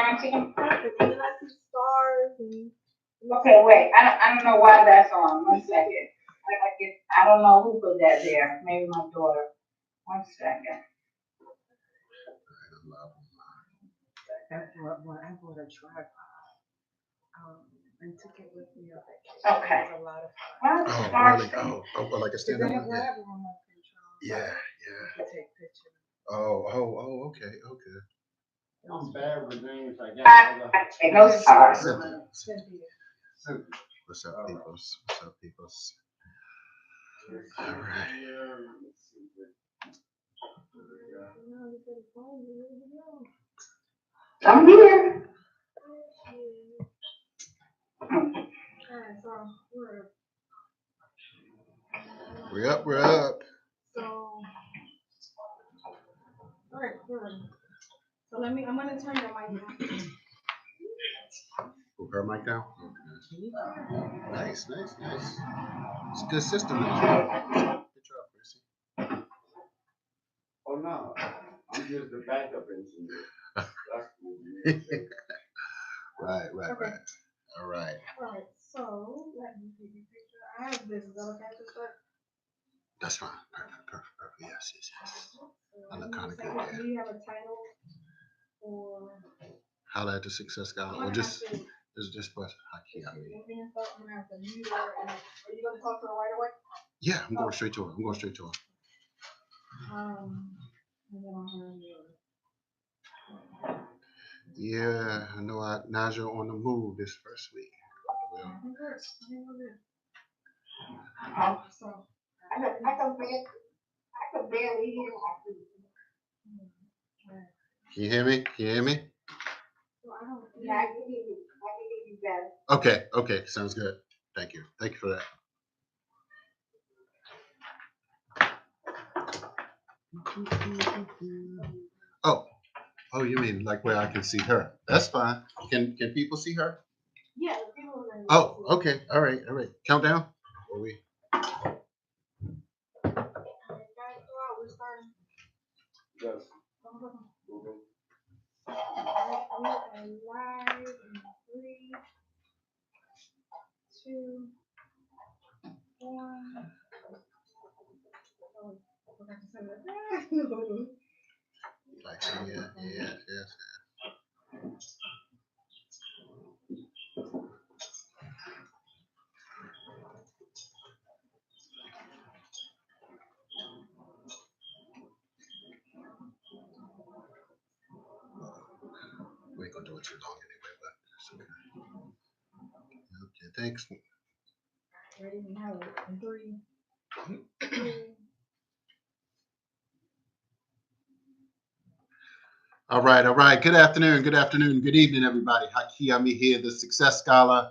on, Tim? Perfect. And then I see stars and. Okay, wait. I don't know why that's on. 1 second. I don't know who put that there. Maybe my daughter. 1 second. I bought a tripod. And took it with me on vacation. Okay. It was a lot of fun. Well, Oh, stars really? thing. Oh, like a Because stand they up. have Yeah. remote control. Yeah. You can take pictures. Oh, okay. I'm bad with names like that. Okay, no stars. Cynthia. What's up, peoples? All right. I'm here. Alright, so We're up. So, alright, we're ready. So I'm gonna turn your mic down. Put her mic down. Okay. Nice. It's a good system. Good job, Chrissy. Oh no, I'm just the backup engineer. That's Right. Okay. All right. Alright, so let me give you a picture. I have this. Is that okay to start? That's fine. Perfect. Yes. I look kind of good Do there. you have a title or? Holla at the Success Guy. Or just put Haki on me. I'm gonna have to mute her. And are you gonna talk to her right away? Yeah, I'm going straight to her. And then I'm gonna. Yeah, I know Naijha on the move this first week. Well, So. I could barely hear. can you hear me? Yeah, I can hear you better. Okay, sounds good. Thank you for that. Oh, you mean like where I can see her? That's fine. Can people see her? Yeah, people are. Oh, okay. All right. Countdown. Are we? We're starting. Yes. We are live in 3, 2, 1. Oh, I forgot to say that. Like, yes. We ain't gonna do it too long anyway, but it's okay. Okay, thanks. Ready now? In 3, 2. All right. Good afternoon. Good evening, everybody. Haki Ami here, the Success Scholar.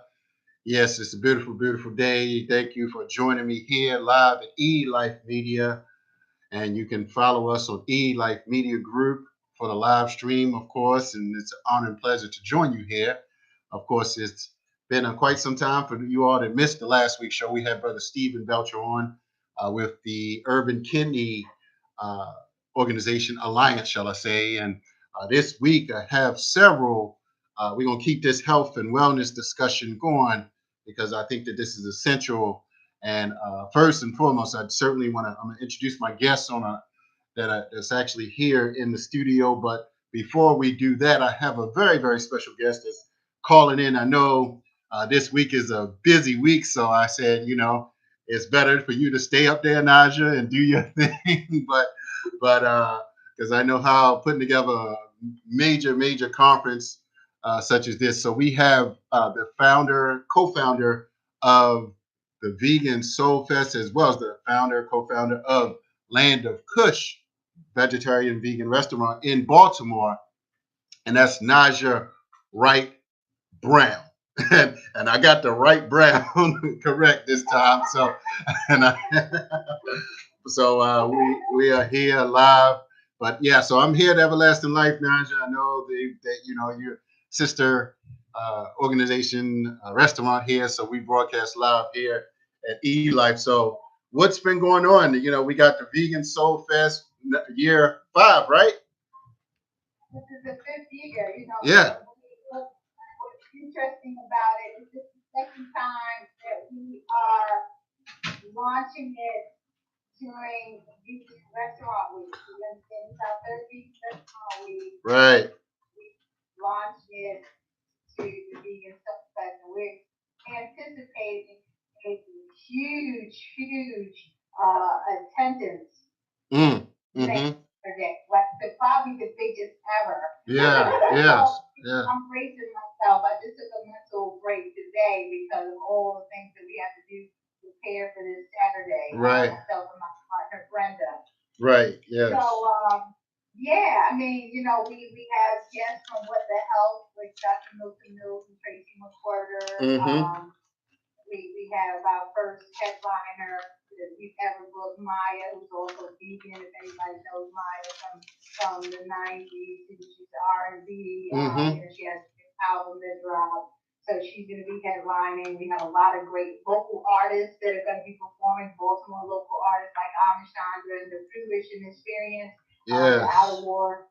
Yes, it's a beautiful day. Thank you for joining me here live at E-Life Media. And you can follow us on E-Life Media Group for the live stream, of course. And it's an honor and pleasure to join you here. Of course, it's been quite some time for you all that missed the last week's show. We had Brother Stephen Belcher on with the Urban Kidney Organization Alliance, shall I say. And this week I have several. We're going to keep this health and wellness discussion going because I think that this is essential. And first and foremost, I'm gonna introduce my guests that's actually here in the studio. But before we do that, I have a very special guest that's calling in. I know this week is a busy week, so I said, it's better for you to stay up there, Naijha, and do your thing. but because I know how putting together a major conference such as this. So we have the co-founder of the Vegan Soul Fest, as well as the co-founder of Land of Kush vegetarian vegan restaurant in Baltimore, and that's Naijha Wright Brown. and I got the Wright Brown correct this time. So, we are here live. But yeah, so I'm here at Everlasting Life, Naijha. I know that your sister organization restaurant here, so we broadcast live here at E-Life. So what's been going on? We got the Vegan Soul Fest year 5, right? This is the 5th year, Yeah. launching it during youth restaurant week. We understand it's our third week restaurant week. Right. We launched it to the vegan subset, and we're anticipating a huge attendance Mm. next Mm-hmm. project. Like probably the biggest ever. Yeah. Yes. Yeah. I'm bracing myself. I just took a mental break today because of all the things that we have to do to prepare for this Saturday. Right. Myself and my partner Brenda. Right. Yes. So yeah, I mean, we have guests from What the Health, like Dr. Milton Mills and Tracy McWhorter. Mm-hmm. We have our first headliner that we've ever booked, Maya, who's also vegan. If anybody knows Maya from the '90s, she's R&B. Mm-hmm. And she has an album that dropped. So she's going to be headlining. We have a lot of great local artists that are going to be performing. Baltimore local artists like Chandra and the Fruition Experience, the Yes. Outer Water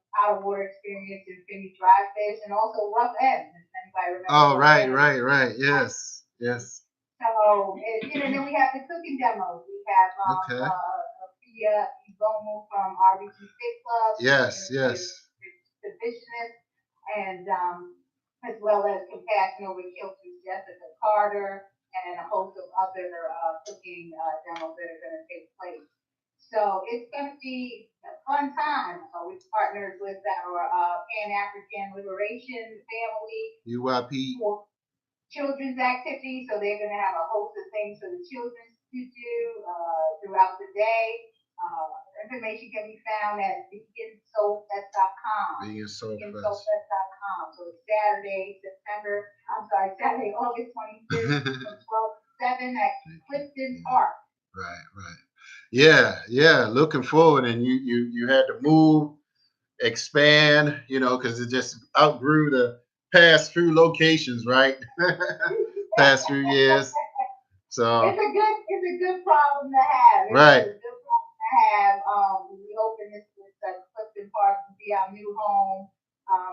Experience, and Femi Drive Fish, and also Rough Ends. If anybody remembers. Oh, Rough Ends. right. Yes. Yes. So, then we have the cooking demos. We have Okay. Pia Ibomu from RBG Fit Club. Yes. Yes. The Visionist, and as well as Compassion Over Kill through Jessica Carter, and a host of other cooking demos that are going to take place. So it's going to be a fun time. We've partnered with our Pan African Liberation Family. UYP. For children's activities, so they're going to have a host of things for the children to do throughout the day. Information can be found at vegansoulfest.com. Vegansoulfest.com. So it's Saturday, August 25th from 12 to 7 at Clifton Park. Right. Yeah. Looking forward, and you had to move, expand, because it just outgrew the past few locations, right? Past few years. So it's a good problem to have. Right. It's a good problem to have. We hoping this Clifton Park will be our new home.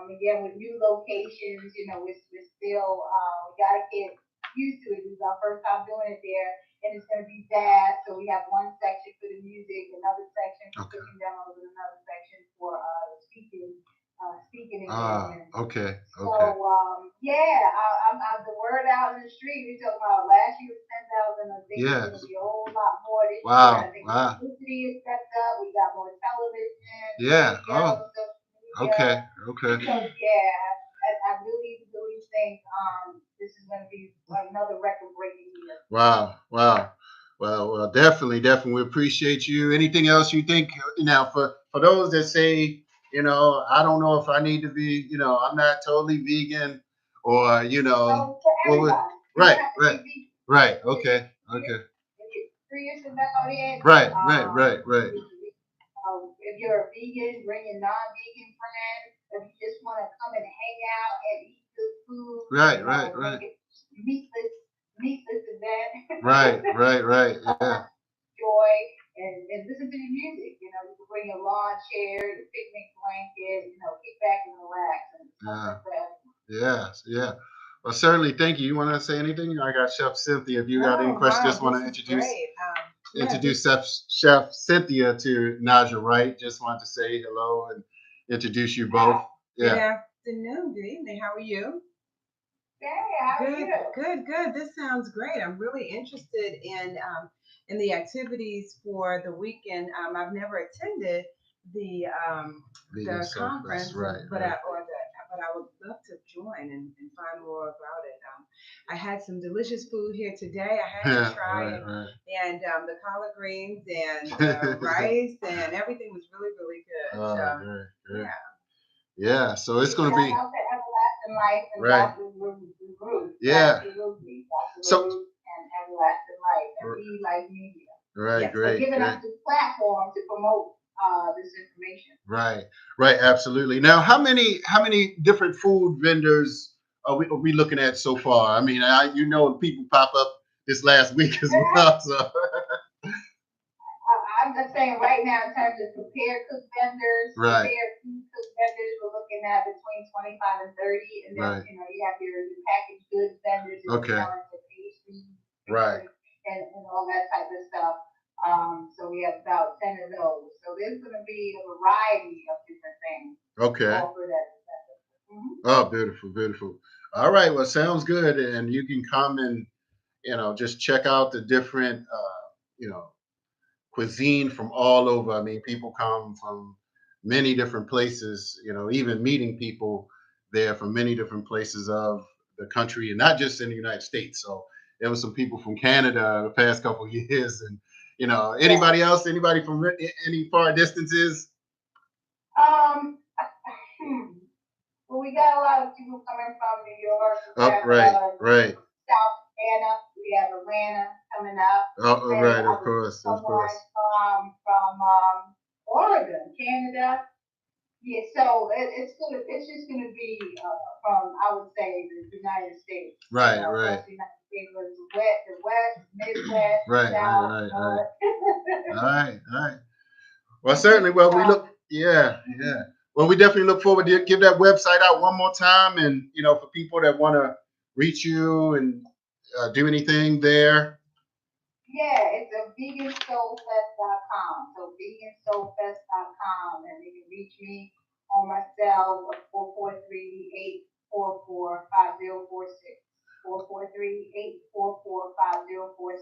Again, with new locations, we're still we gotta get used to it. This is our first time doing it there, and it's gonna be vast. So we have one section for the music, another section for cooking demos, and another section for speaking engagements. Okay. So the word out in the street. We talking about last year was 10,000. I think it's gonna be a whole lot more this year. I think the publicity is stepped up. We got more television. Yeah. Okay. So I really think this is gonna be another record-breaking year. Wow. Well, definitely. We appreciate you. Anything else you think now for those that say, I don't know if I need to be, I'm not totally vegan, or So for everybody, right. Okay. If you're curious about it, Right. If you're a vegan, bring your non-vegan friend. If you just want to come and hang out and eat good food, Right. Make it meatless event. Right. Yeah. Joy and listen to the music. You can bring your lawn chair, your picnic blanket. Kick back and relax. Yeah. Well, certainly. Thank you. You want to say anything? I got Chef Cynthia. If you got any questions, just want to introduce Chef Cynthia to Naijha Wright. Just want to say hello and introduce you both. Good afternoon. Good evening. How are you? Good. This sounds great. I'm really interested in the activities for the weekend. I've never attended the conference, but I would love to join and find more about it. I had some delicious food here today. I had to try it, and the collard greens and rice and everything was really good. Yeah. So it's going to be Everlasting Life and Dr. Ruth. Yeah. Dr. Ruth and Everlasting Life and Be Life Media. Right. Great. Giving us this platform to promote this information. Right. Absolutely. Now, how many different food vendors are we looking at so far? I mean, people pop up this last week as well. So. I'm just saying right now in terms of prepared cook vendors, prepared food cook vendors, we're looking at between 25 and 30, and then you have your packaged goods vendors, and pastries, and all that type of stuff. So we have about 10 of those. So there's going to be a variety of different things Okay. offered at the center. Mhm. Oh, beautiful, beautiful. All right. Well, sounds good. And you can come and, just check out the different, cuisine from all over. I mean, people come from many different places, even meeting people there from many different places of the country and not just in the United States. So there was some people from Canada the past couple of years and, Yeah. anybody else, anybody from any far distances? Um, well, we got a lot of people coming from New York. We Oh, have right, right. South Atlanta. We have Atlanta coming up. Oh, And right, of course, of someone course. from Oregon, Canada. Yeah, so it's just gonna be from I would say the United States. Right, right. Across the United States, the West, Midwest, Right, South, right, right, North. right. All right, all right. Well, certainly. Well, we look, yeah, yeah. Well, we definitely look forward to give that website out one more time, and for people that want to reach you and do anything there. Yeah, it's a vegansoulfest.com. So vegansoulfest.com, and you can reach me on my cell 443-844-5046. 443-844-5046.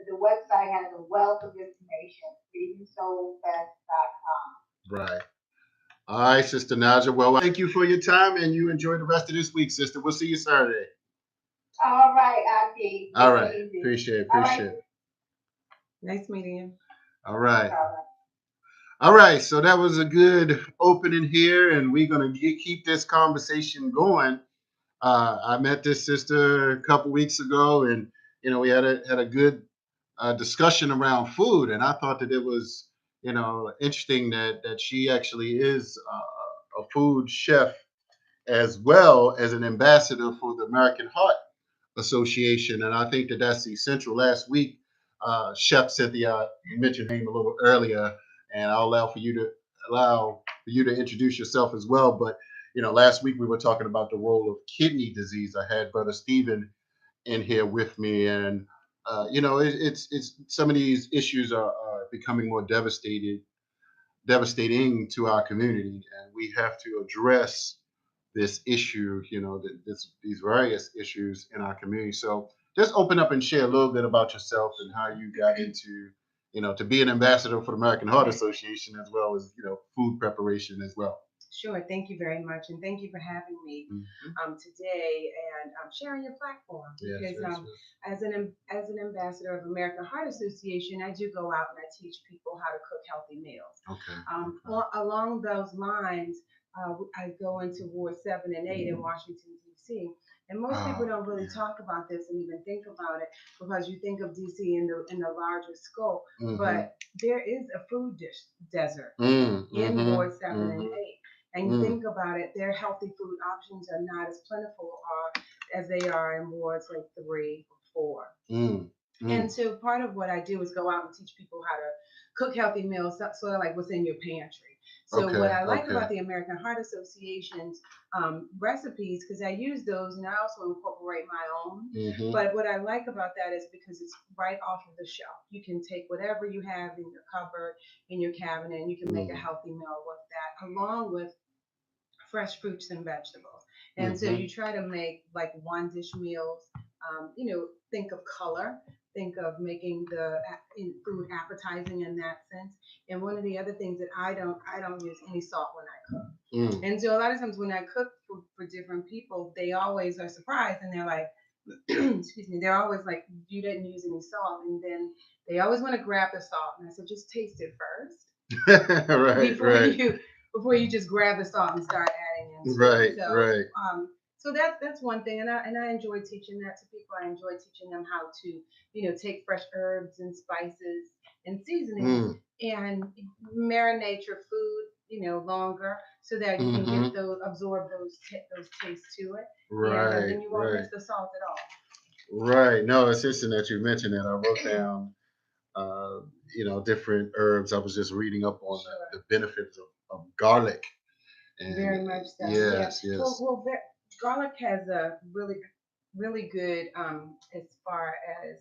The website has a wealth of information. Vegansoulfest.com. Right. All right, Sister Naijha. Well, thank you for your time, and you enjoy the rest of this week, Sister. We'll see you Saturday. All right, Aki. All right. Appreciate it. Appreciate it. Nice meeting you. All right. All right. So that was a good opening here, and we're going to keep this conversation going. I met this sister a couple weeks ago, and we had a good discussion around food, and I thought that it was interesting that she actually is a food chef as well as an ambassador for the American Heart Association, and I think that that's essential. Last week, Chef Cynthia, you mentioned her name a little earlier, and I'll allow for you to introduce yourself as well. But last week we were talking about the role of kidney disease. I had Brother Stephen in here with me, and it's some of these issues are becoming more devastating to our community, and we have to address this issue, these various issues in our community. So just open up and share a little bit about yourself and how you got into, to be an ambassador for the American Heart Association as well as, food preparation as well. Sure. Thank you very much, and thank you for having me today and sharing your platform. Yes, Because yes, yes. as an ambassador of American Heart Association, I do go out and I teach people how to cook healthy meals. Okay. Along those lines, I go into Ward 7 and 8 in Washington D.C. And most people don't really talk about this and even think about it because you think of D.C. in the larger scope, but there is a food desert in Ward 7 and 8. And you think about it, their healthy food options are not as plentiful as they are in wards like 3 or 4. And so part of what I do is go out and teach people how to cook healthy meals, sort of like what's in your pantry. So what I like about the American Heart Association's recipes, because I use those and I also incorporate my own. But what I like about that is because it's right off of the shelf. You can take whatever you have in your cupboard, in your cabinet, and you can make a healthy meal with that, along with fresh fruits and vegetables. And so you try to make like one dish meals, think of color, think of making the food appetizing in that sense. And one of the other things that I don't use any salt when I cook. And so a lot of times when I cook for different people, they always are surprised and they're like, excuse me, they're always like, you didn't use any salt. And then they always want to grab the salt. And I said, just taste it first. Before you just grab the salt and start adding in. So that's one thing, and I enjoy teaching that to people. I enjoy teaching them how to, take fresh herbs and spices and seasonings and marinate your food, longer so that you can get absorb those tastes to it. And then you won't miss the salt at all. Right. No, it's interesting that you mentioned that. I wrote down, different herbs. I was just reading up on the benefits of garlic. And very much so. Yes. Well, garlic has a really, really good as far as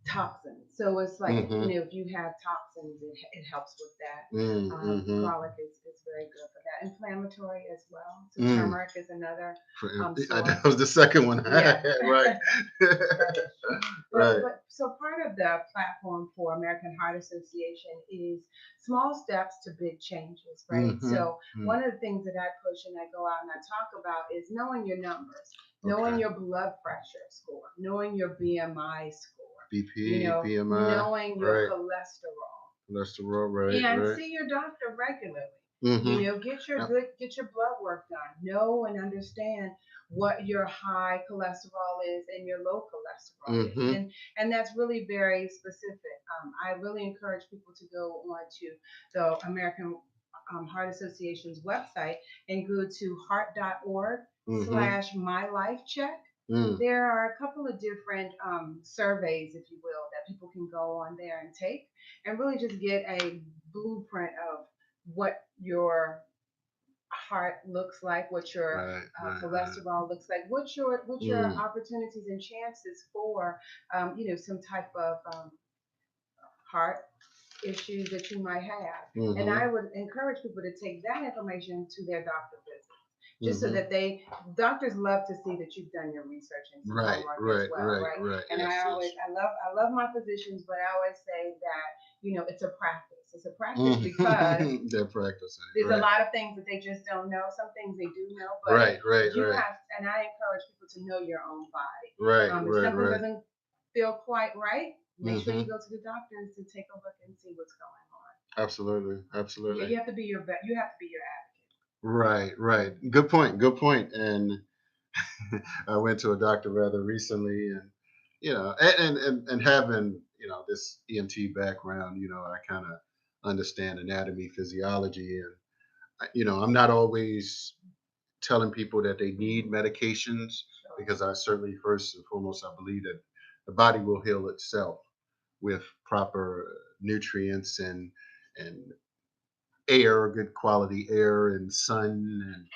toxins. So it's like, Mm-hmm. if you have toxins, it helps with that. Mm-hmm. Garlic is very good for that. Inflammatory as well. So Mm. turmeric is another That source. was the second one I Yeah. had, right. Right. But so part of the platform for American Heart Association is small steps to big changes, right? Mm-hmm. So one of the things that I push and I go out and I talk about is knowing your numbers, knowing Okay. your blood pressure score, knowing your BMI score, BP, BMI, knowing your right. cholesterol, Cholesterol, right, and right. see your doctor regularly. Mm-hmm. Get your blood work done. Know and understand what your high cholesterol is and your low cholesterol is, Mm-hmm. and that's really very specific. I really encourage people to go on to the American Heart Association's website and go to heart.org Mm-hmm. slash my life check. Mm. There are a couple of different surveys, if you will, that people can go on there and take and really just get a blueprint of what your heart looks like, what your Right, right, cholesterol looks like, what your Mm. opportunities and chances for some type of heart issues that you might have. And Mm-hmm. I would encourage people to take that information to their doctor visit, just so Mm-hmm. that doctors love to see that you've done your research and some Right, homework as right, well, right, right? right. And Yes, yes. I love my physicians, but I always say that it's a practice. It's a practice because Mm. They're practicing. there's a Right. lot of things that they just don't know. Some things they do know, but Right, right, you right. have, and I encourage people to know your own body. Right, If right, something right. doesn't feel quite right, make sure you Mm-hmm. go to the doctors to take a look and see what's going on. Absolutely, absolutely. You have to be you have to be your advocate. Right, right. Good point. Good point. And I went to a doctor rather recently, and and having this EMT background, I kind of understand anatomy, physiology, and I'm not always telling people that they need medications Sure. because I certainly first and foremost I believe that the body will heal itself with proper nutrients and air, good quality air and sun and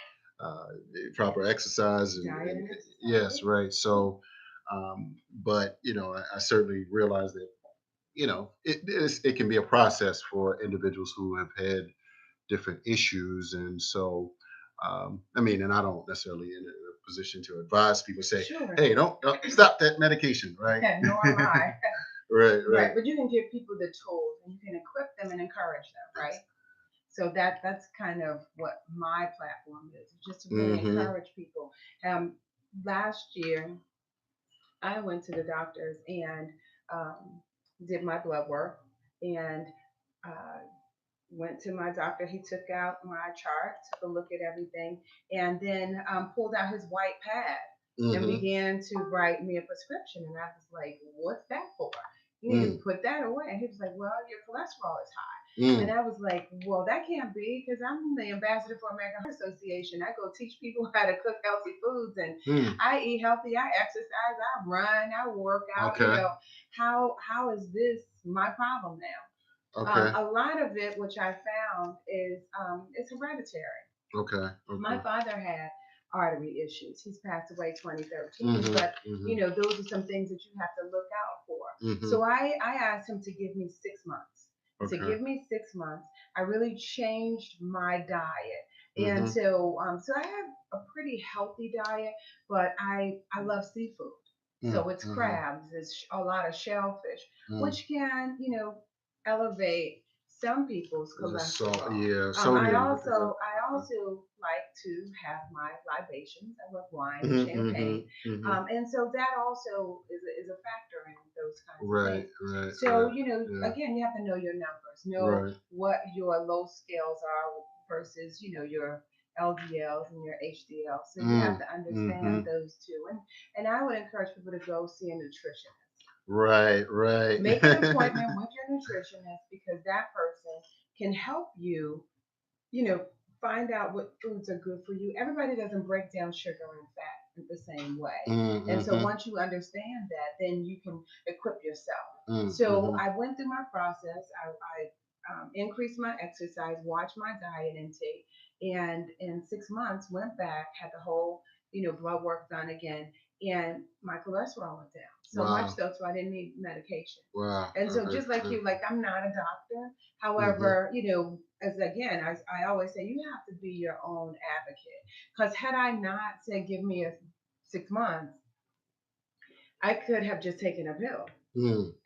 uh, proper exercise Diet and and exercise. yes, right. So, but I certainly realize that it can be a process for individuals who have had different issues, and so I mean, and I don't necessarily in a position to advise people say, Sure. hey, don't stop that medication, right? Nor am I. Right, right. Right, but you can give people the tools and you can equip them and encourage them, right? So that's kind of what my platform is, just to really Mm-hmm. encourage people. Last year, I went to the doctors and did my blood work and uh, went to my doctor. He took out my chart, took a look at everything, and then pulled out his white pad and Mm-hmm. began to write me a prescription. And I was like, "What's that for? You need to Mm. put that away." And he was like, "Well, your cholesterol is high." And Mm. I was like, "Well, that can't be because I'm the ambassador for American Heart Association. I go teach people how to cook healthy foods, and Mm. I eat healthy. I exercise. I run. I work out. Okay. How is this my problem now?" Okay. A lot of it, which I found, is it's hereditary. Okay. My Okay. father had artery issues. He's passed away 2013, Mm-hmm. but Mm-hmm. those are some things that you have to look out for. Mm-hmm. So I asked him to give me 6 months. To Okay. give me 6 months, I really changed my diet, and Mm-hmm. so I have a pretty healthy diet, but I love seafood. So it's Mm-hmm. crabs, it's a lot of shellfish, Mm. which can elevate some people's So cholesterol. yeah, I sodium is a. also like to have my libations. I love wine and Mm-hmm. champagne, Mm-hmm. and so that also is a factor in those kinds of Right. things. Right. So Right. Yeah. again, you have to know your numbers, know Right. what your low scales are versus your LDLs and your HDLs. So you have Mm. to Mm-hmm. understand those two, and I would encourage people to go see a nutritionist. Right. Right. Make an appointment with your nutritionist because that person can help you, you know, find out what foods are good for you. Everybody doesn't break down sugar and fat the same way. And so Mm-hmm. once you understand that, then you can equip yourself. So Mm-hmm. I went through my process. I increased my exercise, watched my diet intake, and in 6 months went back, had the whole, blood work done again, and my cholesterol went down so Wow. much so I didn't need medication. Wow. And so Okay. just like you, like I'm not a doctor. However, you know, as again, I always say you have to be your own advocate. Because had I not said give me a 6 months, I could have just taken a pill.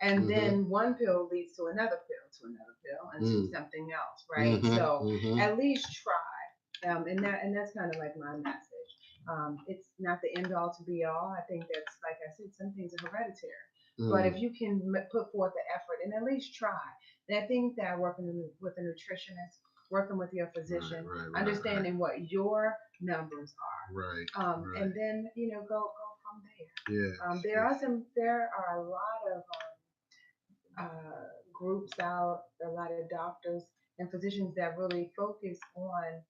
And then one pill leads to another pill, and to something else, right? So at least try. And that's kind of like my message. It's not the end all to be all. I think that's, like I said, some things are hereditary. But if you can put forth the effort and at least try, and I think that working with a nutritionist, working with your physician, understanding what your numbers are, and then go from there. Yeah. There are a lot of groups out, a lot of doctors and physicians that really focus on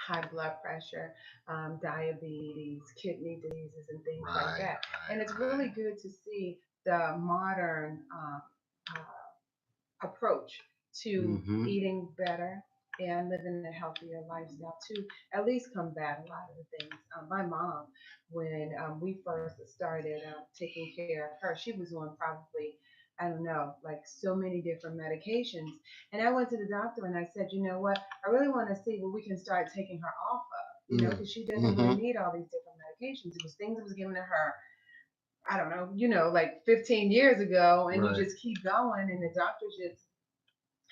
high blood pressure, diabetes, kidney diseases, and things like that. And it's really good to see the modern approach to eating better and living a healthier lifestyle to at least combat a lot of the things. My mom, when we first started taking care of her, she was on probably, I don't know, like so many different medications. And I went to the doctor and I said, you know what, I really want to see what we can start taking her off of, because she doesn't really need all these different medications. It was things that was given to her, I don't know, like 15 years ago, and you just keep going, and the doctor just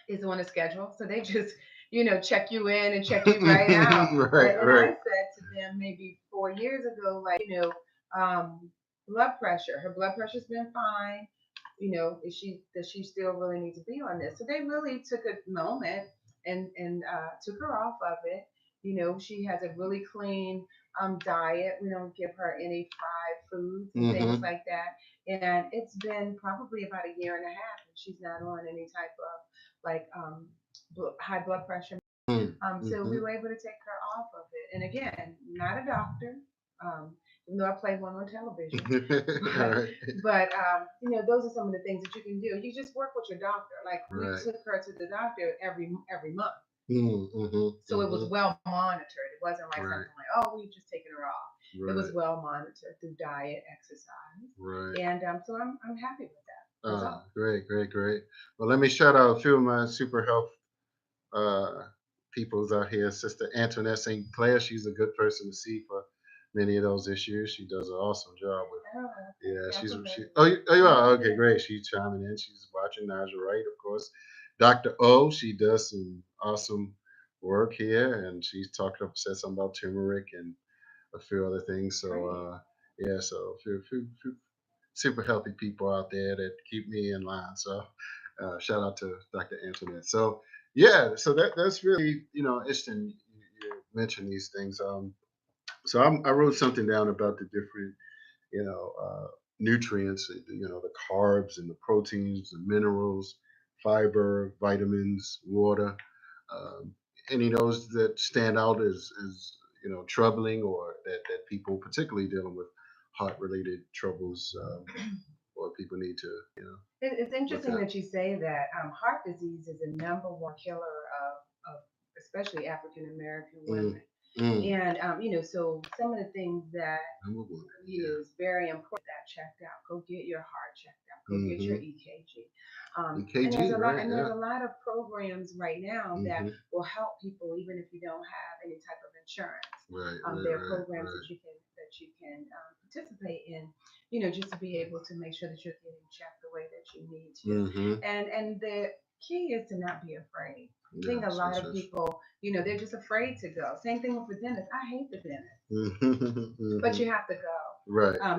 is on a schedule. So they just, check you in and check you right out. And I said to them maybe 4 years ago, like, blood pressure. Her blood pressure's been fine. Does she still really need to be on this? So they really took a moment and took her off of it. She has a really clean diet. We don't give her any fried foods and things like that. And it's been probably about a year and a half, and she's not on any type of like high blood pressure. So we were able to take her off of it. And again, not a doctor. Even though I played one on television, but those are some of the things that you can do. You just work with your doctor. Like we took her to the doctor every month. So it was well monitored. It wasn't like something like, oh, we've just taken her off. It was well monitored through diet, exercise, and so I'm happy with that. Great. Well, let me shout out a few of my super health peoples out here. Sister Antoinette St. Clair, she's a good person to see for many of those issues. She does an awesome job with. You are okay. Great. She's chiming in. She's watching Naijha Wright, of course. Dr. O, she does some awesome work here, and she's said something about turmeric and a few other things. So so a few super healthy people out there that keep me in line. So shout out to Dr. Antoinette. So so that's really interesting. You mentioned these things. So I wrote something down about the different nutrients, the carbs and the proteins, the minerals, fiber, vitamins, water. Any of those that stand out as troubling, or that people particularly dealing with heart related troubles, or people need to It's interesting that you say that. Heart disease is the number one killer of especially African American women. And so some of the things that is very important that checked out. Go get your heart checked out. Go get your EKG. And there's a lot of programs right now that will help people even if you don't have any type of insurance. There are programs that you can participate in, just to be able to make sure that you're getting checked the way that you need to. And the key is to not be afraid. I think a lot of people, they're just afraid to go. Same thing with the dentist. I hate the dentist, but you have to go,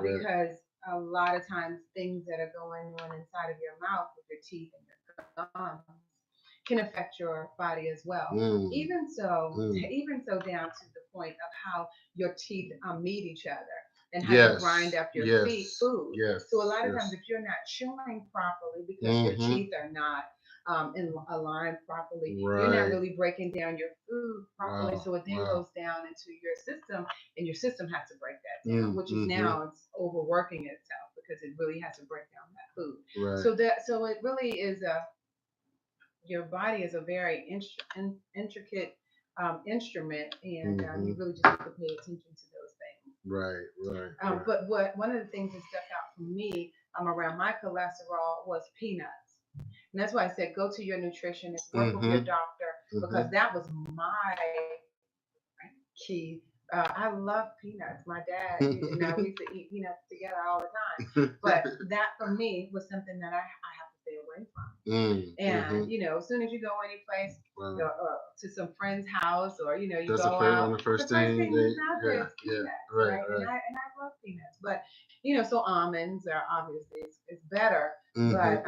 because a lot of times things that are going on inside of your mouth with your teeth and your gums can affect your body as well. Even so down to the point of how your teeth meet each other and how you grind up your food. So a lot of times if you're not chewing properly because your teeth are not aligned properly, you're not really breaking down your food properly. So it then goes down into your system, and your system has to break that down, which is now it's overworking itself because it really has to break down that food. So it really is your body is a very intricate instrument, and you really just have to pay attention to those things. Right. But one of the things that stuck out for me around my cholesterol was peanuts. And that's why I said go to your nutritionist, work with your doctor, because that was my key. I love peanuts. My dad, we used to eat peanuts together all the time. But that for me was something that I have to stay away from. And as soon as you go any place, to some friend's house, or you That's go out, the first thing thing that's out there is peanuts, right. And I love peanuts, but so almonds are obviously it's better, but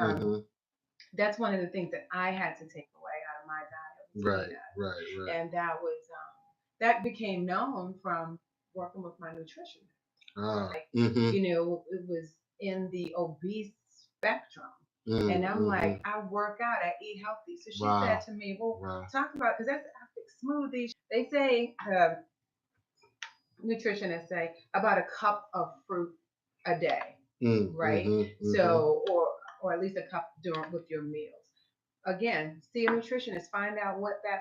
that's one of the things that I had to take away out of my diet. Right. And that was that became known from working with my nutritionist. It was in the obese spectrum. And I'm like, I work out, I eat healthy. So she said to me, well, talk about, because that's smoothies. They say, nutritionists say, about a cup of fruit a day, right? So, or at least a cup with your meals. Again, see a nutritionist, find out what that